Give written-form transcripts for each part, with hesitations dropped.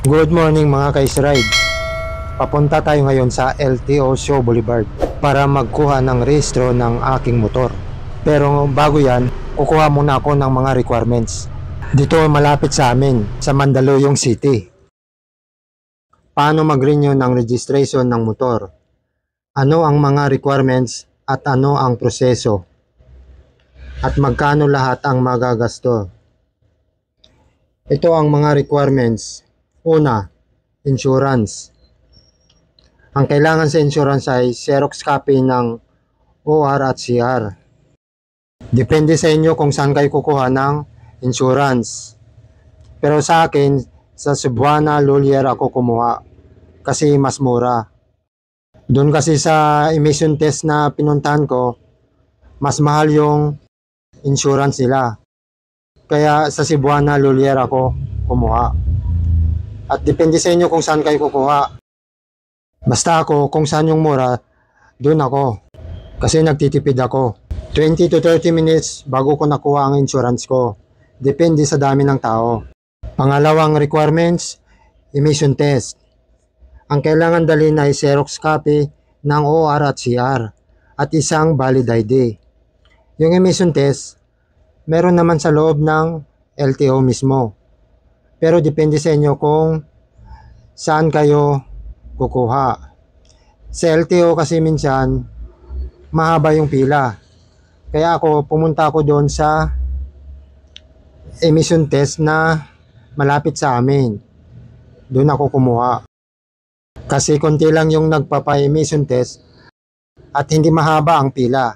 Good morning mga ka-Ride. Papunta tayo ngayon sa LTO Show Boulevard para magkuha ng rehistro ng aking motor. Pero bago yan, kukuha muna ako ng mga requirements. Dito malapit sa amin, sa Mandaluyong City. Paano mag-renew ng registration ng motor? Ano ang mga requirements at ano ang proseso? At magkano lahat ang magagasto? Ito ang mga requirements. Una, insurance. Ang kailangan sa insurance ay Xerox copy ng OR at CR. Depende sa inyo kung saan kayo kukuha ng insurance. Pero sa akin, sa Cebuana Lolier ako kumuha kasi mas mura. Doon kasi sa emission test na pinuntahan ko, mas mahal yung insurance nila. Kaya sa Cebuana Lolier ako kumuha. At depende sa inyo kung saan kayo kukuha. Basta ako, kung saan yung mura, doon ako. Kasi nagtitipid ako. 20 to 30 minutes bago ko nakuha ang insurance ko. Depende sa dami ng tao. Pangalawang requirements, emission test. Ang kailangan dalhin ay Xerox copy ng OR at CR at isang valid ID. Yung emission test, meron naman sa loob ng LTO mismo. Pero depende sa inyo kung saan kayo kukuha. Sa LTO kasi minsan mahaba yung pila. Kaya pumunta ako doon sa emission test na malapit sa amin. Doon ako kumuha. Kasi konti lang yung nagpapa-emission test at hindi mahaba ang pila.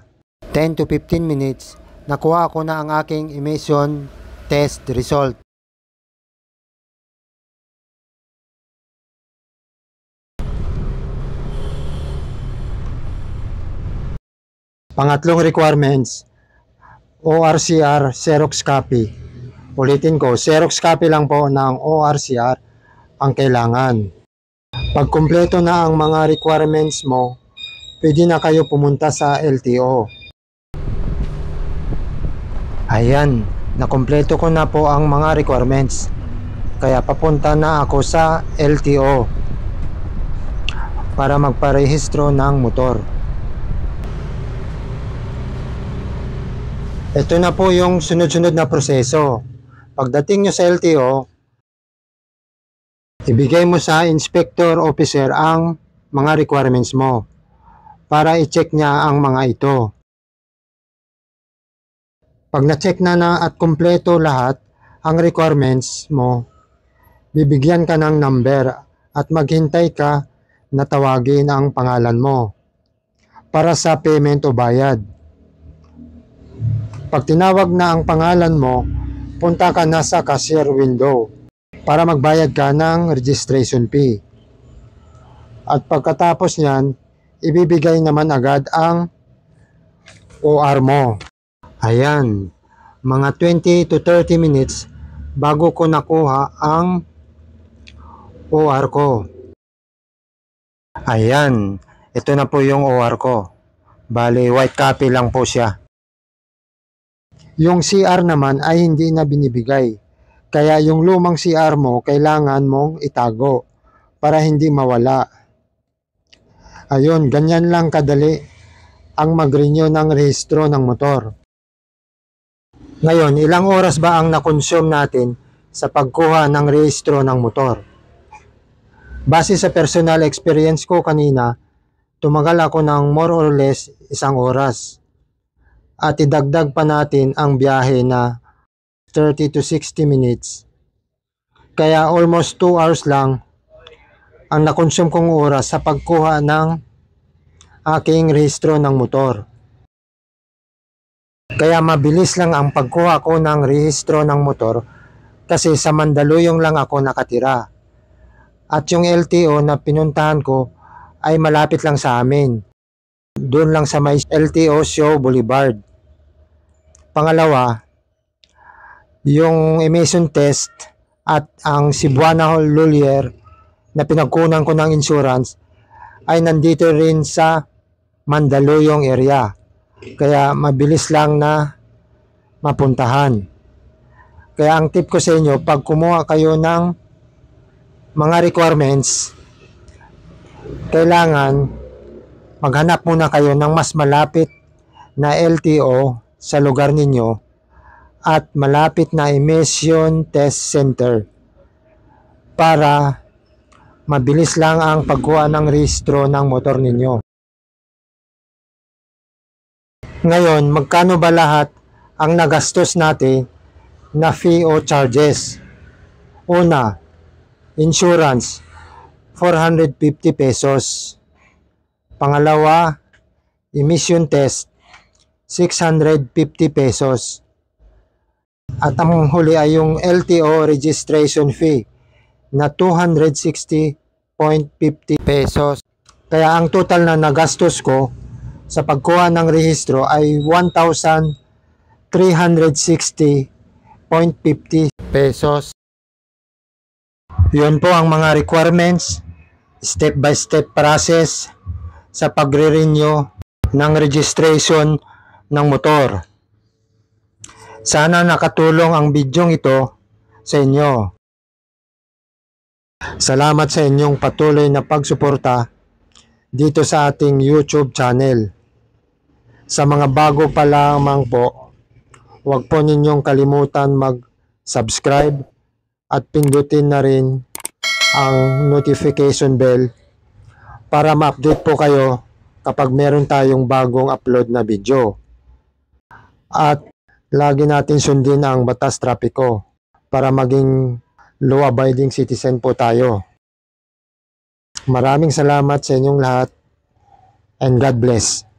10 to 15 minutes, nakuha ko na ang aking emission test result. Pangatlong requirements, ORCR Xerox copy. Ulitin ko, Xerox copy lang po ng ORCR ang kailangan. Pag kumpleto na ang mga requirements mo, pwede na kayo pumunta sa LTO. Ayan, nakumpleto ko na po ang mga requirements. Kaya papunta na ako sa LTO para magparehistro ng motor. Ito na po yung sunod-sunod na proseso. Pagdating nyo sa LTO, ibigay mo sa inspector officer ang mga requirements mo para i-check niya ang mga ito. Pag na-check na at kumpleto lahat ang requirements mo, bibigyan ka ng number at maghintay ka na tawagin ang pangalan mo para sa payment o bayad. Pag tinawag na ang pangalan mo, punta ka na sa cashier window para magbayad ka ng registration fee. At pagkatapos niyan, ibibigay naman agad ang OR mo. Ayan, mga 20 to 30 minutes bago ko nakuha ang OR ko. Ayan, ito na po yung OR ko. Bali, white copy lang po siya. Yung CR naman ay hindi na binibigay. Kaya yung lumang CR mo, kailangan mong itago para hindi mawala. Ayun, ganyan lang kadali ang mag-renew ng rehistro ng motor. Ngayon, ilang oras ba ang na-consume natin sa pagkuha ng rehistro ng motor? Base sa personal experience ko kanina, tumagal ako ng more or less 1 oras. At idagdag pa natin ang biyahe na 30 to 60 minutes. Kaya almost 2 hours lang ang nakonsume kong oras sa pagkuha ng aking rehistro ng motor. Kaya mabilis lang ang pagkuha ko ng rehistro ng motor kasi sa Mandaluyong lang ako nakatira. At yung LTO na pinuntahan ko ay malapit lang sa amin. Doon lang sa may LTO Show Boulevard. Pangalawa, yung emission test at ang Cebuana Lolier na pinagkunan ko ng insurance ay nandito rin sa Mandaluyong area. Kaya mabilis lang na mapuntahan. Kaya ang tip ko sa inyo, pag kumuha kayo ng mga requirements, kailangan maghanap muna kayo ng mas malapit na LTO sa lugar ninyo at malapit na emission test center para mabilis lang ang pagkuha ng rehistro ng motor ninyo. Ngayon, magkano ba lahat ang nagastos natin na fee o charges? Una, insurance, 450 pesos. Pangalawa, emission test, 650 pesos. At ang huli ay yung LTO registration fee na 260.50 pesos. Kaya ang total na nagastos ko sa pagkuha ng rehistro ay 1,360.50 pesos. Yun po ang mga requirements, step by step process sa pagre-renew ng registration ng motor. Sana nakatulong ang bidyong ito sa inyo. Salamat sa inyong patuloy na pagsuporta dito sa ating YouTube channel. Sa mga bago pa lamang po, huwag po ninyong kalimutan mag-subscribe at pindutin na rin ang notification bell para ma-update po kayo kapag meron tayong bagong upload na video. At lagi natin sundin ang batas trapiko para maging law-abiding citizen po tayo. Maraming salamat sa inyong lahat and God bless.